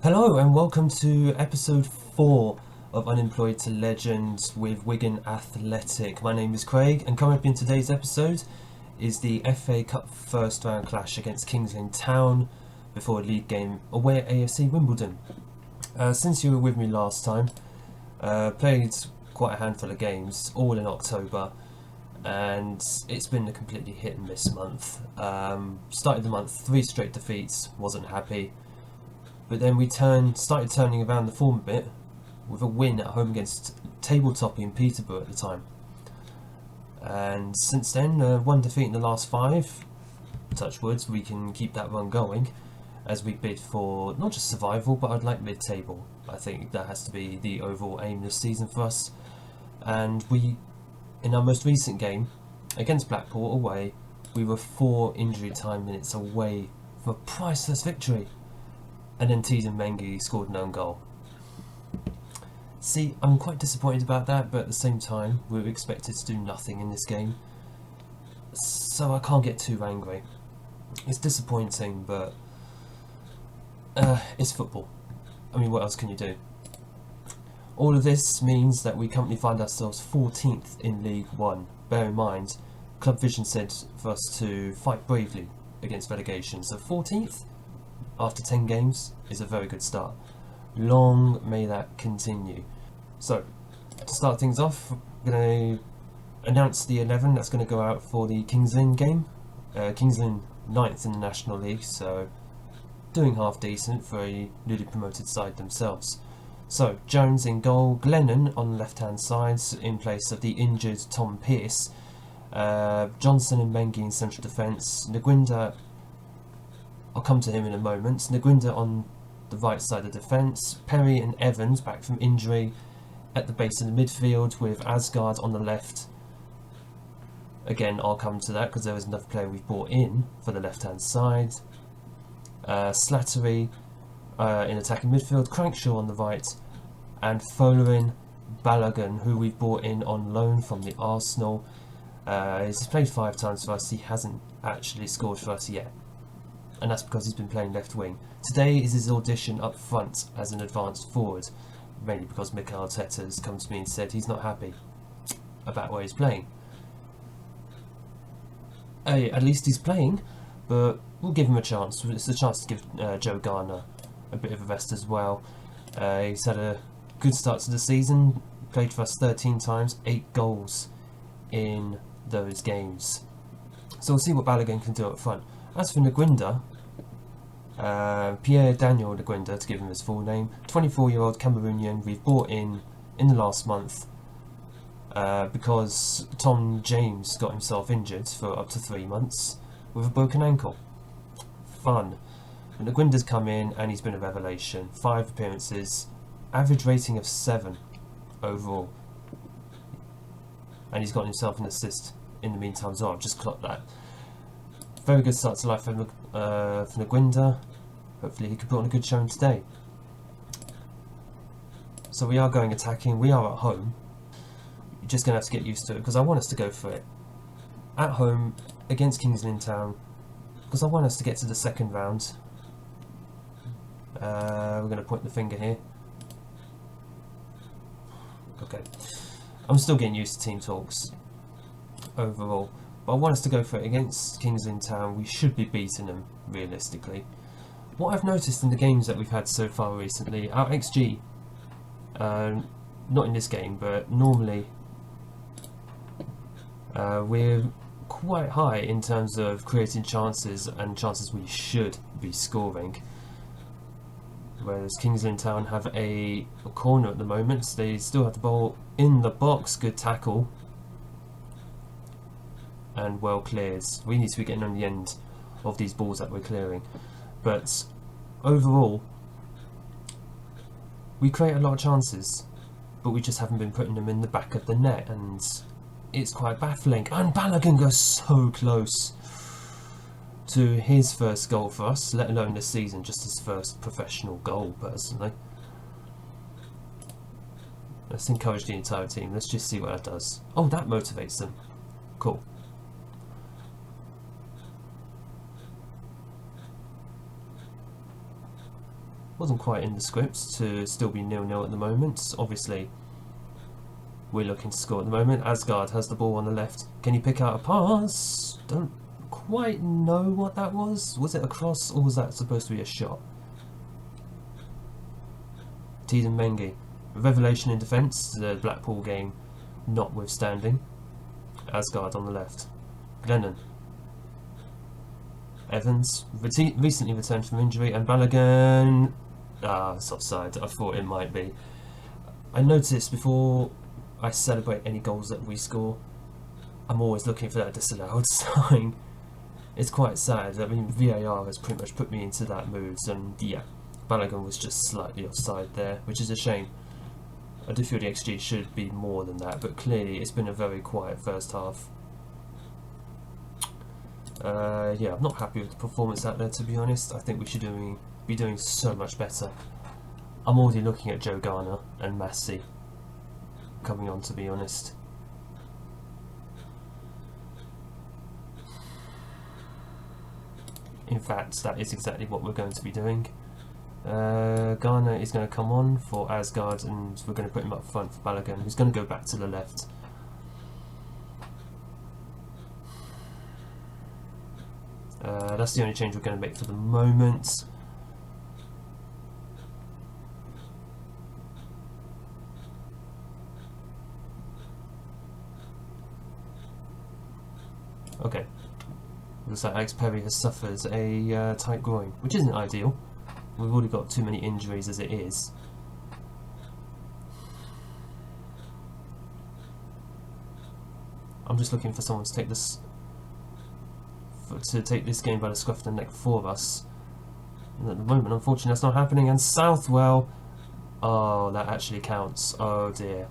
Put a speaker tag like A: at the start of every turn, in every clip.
A: Hello and welcome to episode 4 of Unemployed to Legend with Wigan Athletic. My name is Craig and coming up in today's episode is the FA Cup first round clash against Lynn Town before a league game away at AFC Wimbledon. Since you were with me last time, played quite a handful of games, all in October, and it's been a completely hit and miss month. Started the month 3 straight defeats, wasn't happy. But then we started turning around the form a bit with a win at home against table-topping Peterborough at the time. And since then, one defeat in the last 5. Touch wood, we can keep that run going as we bid for not just survival, but I'd like mid-table. I think that has to be the overall aim this season for us. And we, in our most recent game against Blackpool away, we were 4 injury time minutes away from a priceless victory. And then Teaden Mengi scored an own goal. See, I'm quite disappointed about that, but at the same time, we were expected to do nothing in this game. So I can't get too angry. It's disappointing, but it's football. I mean, what else can you do? All of this means that we currently find ourselves 14th in League One. Bear in mind, Club Vision said for us to fight bravely against relegation. So 14th? After 10 games is a very good start. Long may that continue. So, to start things off, we're going to announce the 11 that's going to go out for the Kings Lynn game. Kings Lynn 9th in the National League, so doing half decent for a newly promoted side themselves. So, Jones in goal, Glennon on the left hand side in place of the injured Tom Pearce, Johnson and Mengi in central defence, Nguinda, I'll come to him in a moment. Nguinda on the right side of defence. Perry and Evans back from injury at the base of the midfield with Asgard on the left. Again, I'll come to that because there was another player we've brought in for the left hand side. Slattery in attacking midfield. Crankshaw on the right. And Follerin Balogun, who we've brought in on loan from the Arsenal. He's played 5 times for us. He hasn't actually scored for us yet. And that's because he's been playing left wing. Today is his audition up front as an advanced forward, mainly because Mikel Arteta has come to me and said he's not happy about where he's playing. Hey, at least he's playing, but we'll give him a chance. It's a chance to give Joe Garner a bit of a rest as well. He's had a good start to the season, played for us 13 times, 8 goals in those games. So we'll see what Balogun can do up front. As for Nguinda, Pierre Daniel Nguinda, to give him his full name, 24-year-old Cameroonian we've brought in the last month because Tom James got himself injured for up to 3 months with a broken ankle. Fun. But Nguinda's come in and he's been a revelation. 5 appearances, average rating of 7 overall. And he's got himself an assist in the meantime as well. I've just clocked that. Very good start to life for Nguinda. Hopefully he can put on a good showing today. So we are going attacking. We are at home. You're just going to have to get used to it because I want us to go for it. At home against Lynn Town because I want us to get to the second round. We're going to point the finger here. Okay. I'm still getting used to team talks overall. But I want us to go for it against Lynn Town. We should be beating them, realistically. What I've noticed in the games that we've had so far recently, our XG, not in this game, but normally, we're quite high in terms of creating chances and chances we should be scoring. Whereas Lynn Town have a corner at the moment. They still have the ball in the box. Good tackle. And well cleared. We need to be getting on the end of these balls that we're clearing. But overall, we create a lot of chances, but we just haven't been putting them in the back of the net, and it's quite baffling. And Balogun goes so close to his first goal for us, let alone this season, just his first professional goal, personally. Let's encourage the entire team. Let's just see what that does. Oh, that motivates them. Cool. Wasn't quite in the script to still be 0-0 at the moment. Obviously, we're looking to score at the moment. Asgard has the ball on the left. Can he pick out a pass? Don't quite know what that was. Was it a cross or was that supposed to be a shot? Teden Mengi. Revelation in defence, the Blackpool game notwithstanding. Asgard on the left. Glennon. Evans, recently returned from injury, and Balogun. It's offside. I thought it might be. I noticed before I celebrate any goals that we score, I'm always looking for that disallowed sign. It's quite sad. I mean, VAR has pretty much put me into that mood, and yeah, Balogun was just slightly offside there, which is a shame. I do feel the XG should be more than that, but clearly it's been a very quiet first half. Yeah, I'm not happy with the performance out there, to be honest. I think we should be doing so much better. I'm already looking at Joe Garner and Massey coming on, to be honest. In fact, that is exactly what we're going to be doing. Garner is going to come on for Asgard, and we're going to put him up front for Balogun, who's going to go back to the left. That's the only change we're going to make for the moment. Okay. Looks like Alex Perry has suffered a tight groin, which isn't ideal. We've already got too many injuries as it is. I'm just looking for someone to take this game by the scruff of the neck for us. And at the moment, unfortunately, that's not happening. And Southwell, oh, that actually counts. Oh dear.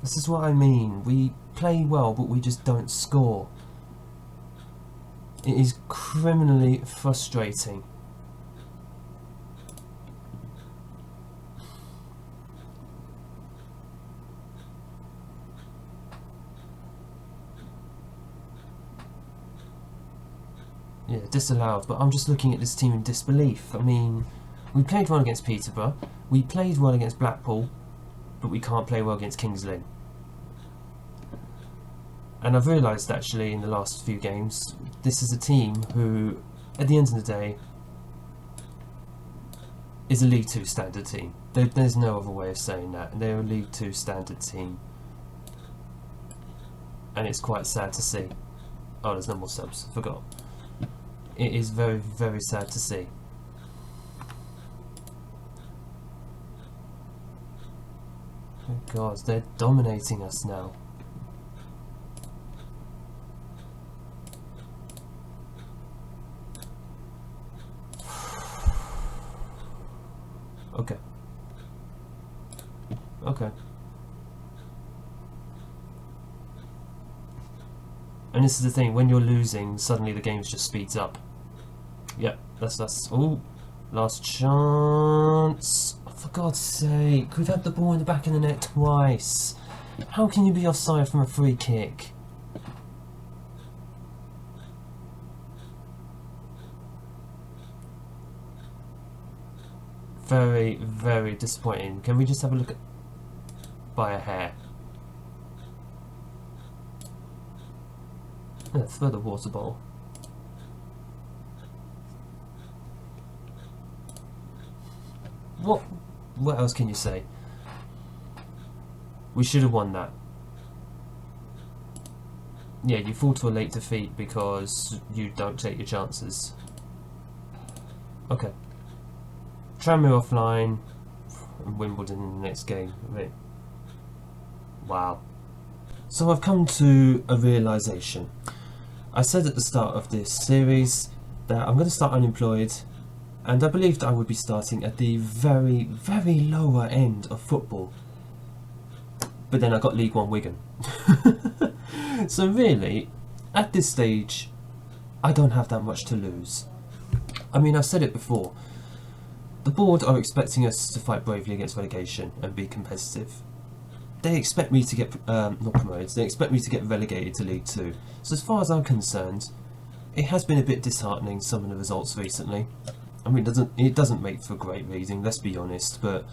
A: This is what I mean. We play well, but we just don't score. It is criminally frustrating. Yeah, disallowed, but I'm just looking at this team in disbelief. I mean, we played well against Peterborough, we played well against Blackpool, but we can't play well against Kings Lynn. And I've realised actually in the last few games, this is a team who, at the end of the day, is a League 2 standard team. There's no other way of saying that. They're a League 2 standard team. And it's quite sad to see. Oh, there's no more subs, forgot. It is very, very sad to see. Oh God, they're dominating us now. Okay. Okay. And this is the thing, when you're losing, suddenly the game just speeds up. Yep, that's ooh, last chance. Oh, for God's sake, we've had the ball in the back of the net twice. How can you be offside from a free kick? Very, very disappointing. Can we just have a look at by a hair? Throw the water bottle. What else can you say? We should have won that. Yeah, you fall to a late defeat because you don't take your chances. Okay. Tranmere offline and Wimbledon in the next game. Right. Wow. So I've come to a realisation. I said at the start of this series that I'm going to start Unemployed, and I believed I would be starting at the very, very lower end of football. But then I got League One Wigan. So really, at this stage, I don't have that much to lose. I mean, I've said it before. The board are expecting us to fight bravely against relegation and be competitive. They expect me to get, not promoted, they expect me to get relegated to League 2. So as far as I'm concerned, it has been a bit disheartening, some of the results recently. I mean, it doesn't make for great reading, let's be honest, but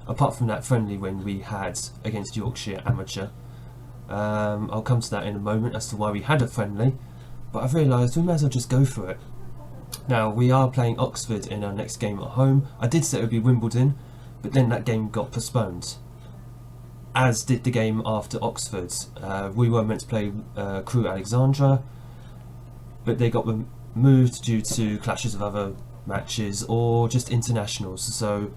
A: apart from that friendly win we had against Yorkshire Amateur, I'll come to that in a moment as to why we had a friendly, but I've realised we may as well just go for it. Now, we are playing Oxford in our next game at home. I did say it would be Wimbledon, but then that game got postponed, as did the game after Oxford. We were meant to play Crewe Alexandra, but they got moved due to clashes of other matches or just internationals. So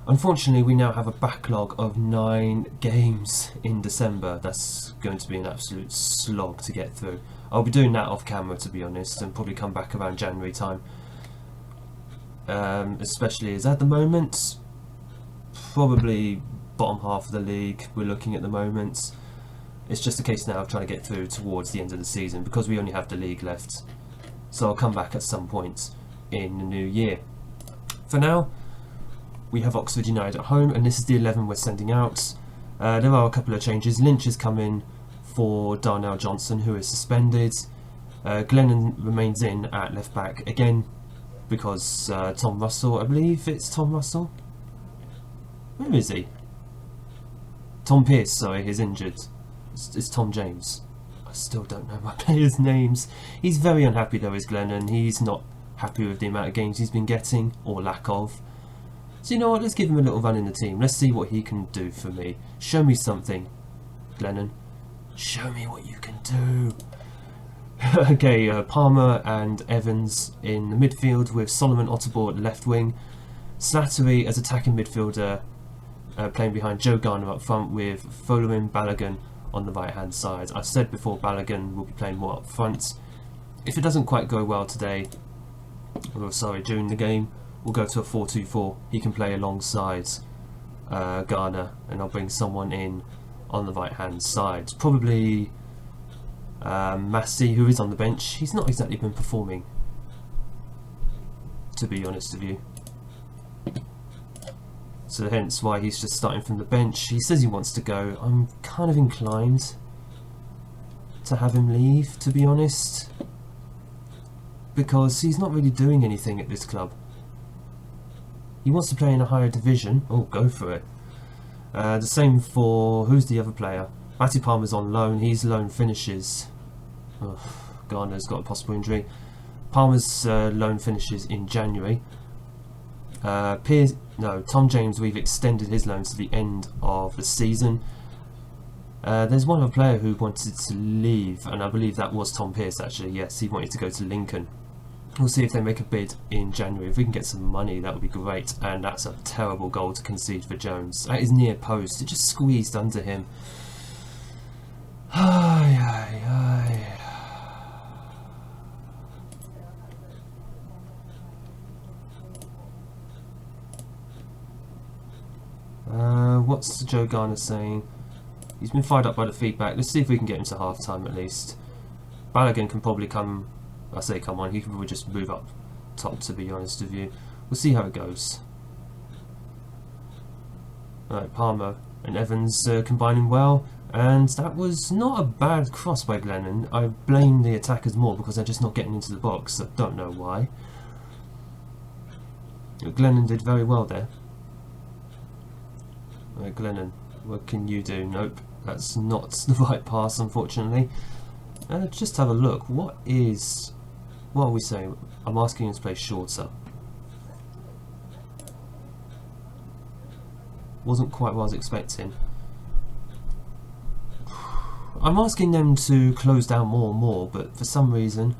A: unfortunately we now have a backlog of 9 games in December. That's going to be an absolute slog to get through. I'll be doing that off camera, to be honest, and probably come back around January time. Especially as at the moment, probably bottom half of the league we're looking at the moment. It's just a case now of trying to get through towards the end of the season, because we only have the league left. So I'll come back at some point in the new year. For now, we have Oxford United at home, and this is the 11 we're sending out. There are a couple of changes. Lynch is coming for Darnell Johnson, who is suspended. Glennon remains in at left back again because Tom Russell, I believe it's Tom Russell. Where is he? Tom Pearce, sorry, is injured. It's Tom James. I still don't know my players' names. He's very unhappy though, is Glennon. He's not happy with the amount of games he's been getting, or lack of. So you know what, let's give him a little run in the team. Let's see what he can do for me. Show me something, Glennon. Show me what you can do. Okay, Palmer and Evans in the midfield with Solomon Otterbourne at left wing. Slattery as attacking midfielder, playing behind Joe Garner up front, with Following Balogun on the right hand side. I've said before, Balogun will be playing more up front. If it doesn't quite go well today, during the game, we'll go to a 4-2-4. He can play alongside Garner, and I'll bring someone in on the right hand side. Probably Massey, who is on the bench. He's not exactly been performing, to be honest with you. So hence why he's just starting from the bench. He says he wants to go. I'm kind of inclined to have him leave, to be honest, because he's not really doing anything at this club. He wants to play in a higher division. Oh, go for it. The same for, who's the other player? Matty Palmer's on loan. He's loan finishes. Oh, Garner's got a possible injury. Palmer's loan finishes in January. Tom James, we've extended his loan to the end of the season. There's one other player who wanted to leave, and I believe that was Tom Pearce actually. Yes, he wanted to go to Lincoln. We'll see if they make a bid in January. If we can get some money, that would be great. And that's a terrible goal to concede for Jones. At his near post, it just squeezed under him. Ay, ay, ay. What's Joe Garner saying? He's been fired up by the feedback. Let's see if we can get him to half time at least. Balogun can probably come. I say come on, he can probably just move up top, to be honest with you. We'll see how it goes. Alright, Palmer and Evans combining well, and that was not a bad cross by Glennon. I blame the attackers more because they're just not getting into the box. I don't know why. Glennon did very well there. Right, Glennon, what can you do? Nope, that's not the right pass, unfortunately. Just have a look. What are we saying? I'm asking him to play shorter. Wasn't quite what I was expecting. I'm asking them to close down more and more, but for some reason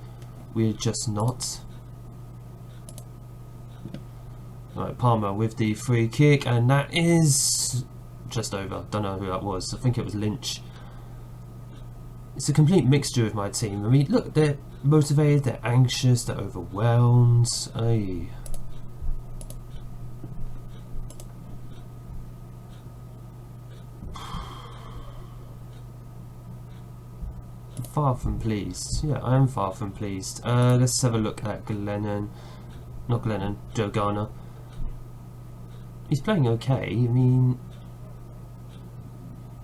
A: we're just not. Right, Palmer with the free kick, and that is just over. Don't know who that was. I think it was Lynch. It's a complete mixture of my team. I mean, look, they're motivated, they're anxious, they're overwhelmed. Ay. Far from pleased. Yeah, I am far from pleased. Let's have a look at Glennon. Not Glennon, Joe Garner. He's playing okay. I mean,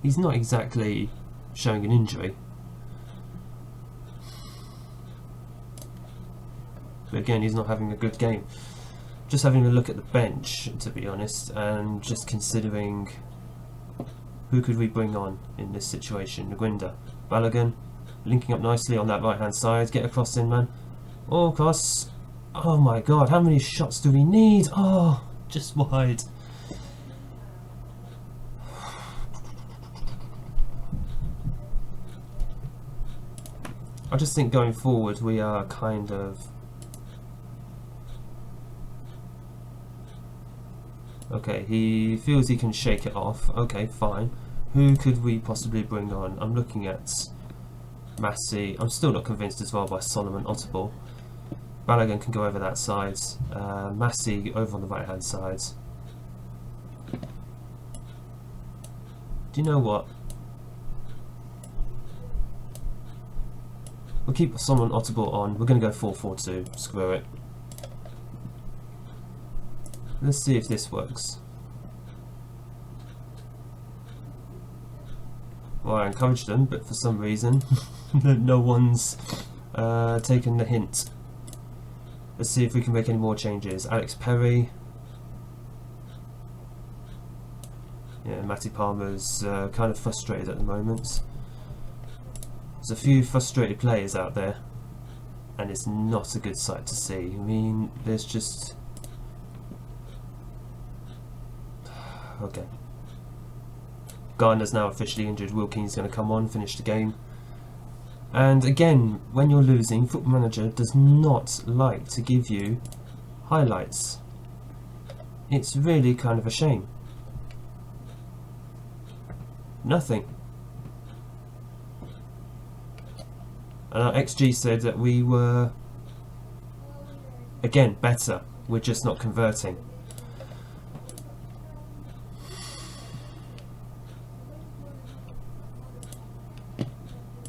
A: he's not exactly showing an injury. But again, he's not having a good game. Just having a look at the bench, to be honest, and just considering who could we bring on in this situation. Nguinda, Balogun, linking up nicely on that right hand side. Get across in, man. Oh, across. Oh my god, how many shots do we need? Oh, just wide. I just think going forward we are kind of... Okay, he feels he can shake it off. Okay, fine. Who could we possibly bring on? I'm looking at Massey. I'm still not convinced as well by Solomon Ottable. Balogun can go over that side. Massey over on the right hand side. Do you know what? We'll keep Solomon Ottable on. We're going to go 4-4-2. Screw it. Let's see if this works. Well, I encouraged them, but for some reason no one's taken the hint. Let's see if we can make any more changes. Alex Perry. Yeah, Matty Palmer's kind of frustrated at the moment. There's a few frustrated players out there, and it's not a good sight to see. I mean, there's just... Okay. Gardner's now officially injured. Wilkins going to come on, finish the game. And again, when you're losing, Football Manager does not like to give you highlights. It's really kind of a shame. Nothing. And our XG said that we were, again, better. We're just not converting.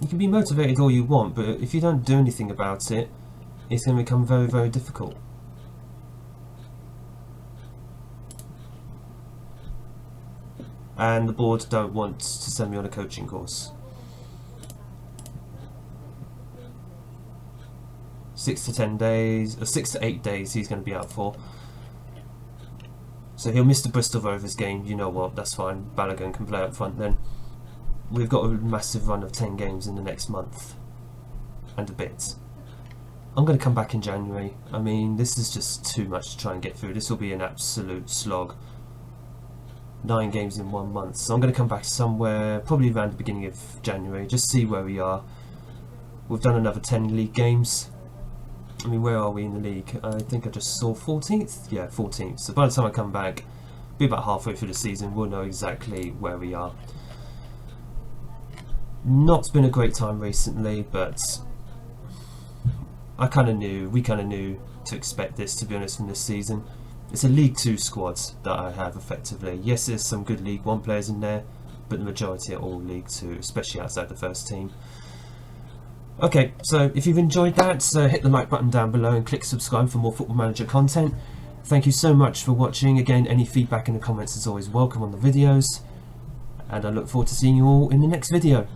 A: You can be motivated all you want, but if you don't do anything about it, it's going to become very, very difficult. And the board don't want to send me on a coaching course. 6 to 10 days, or 6 to 8 days he's going to be out for. So he'll miss the Bristol Rovers game. You know what, that's fine. Balogun can play up front then. We've got a massive run of 10 games in the next month and a bit. I'm going to come back in January. I mean, this is just too much to try and get through. This will be an absolute slog. 9 games in 1 month. So I'm going to come back somewhere, probably around the beginning of January, just see where we are. We've done another 10 league games. I mean, where are we in the league? I think I just saw 14th? Yeah, 14th. So by the time I come back, be about halfway through the season, we'll know exactly where we are. Not been a great time recently, but we kind of knew to expect this, to be honest, from this season. It's a League 2 squad that I have, effectively. Yes, there's some good League 1 players in there, but the majority are all League 2, especially outside the first team. Okay, so if you've enjoyed that, hit the like button down below and click subscribe for more Football Manager content. Thank you so much for watching. Again, any feedback in the comments is always welcome on the videos, and I look forward to seeing you all in the next video.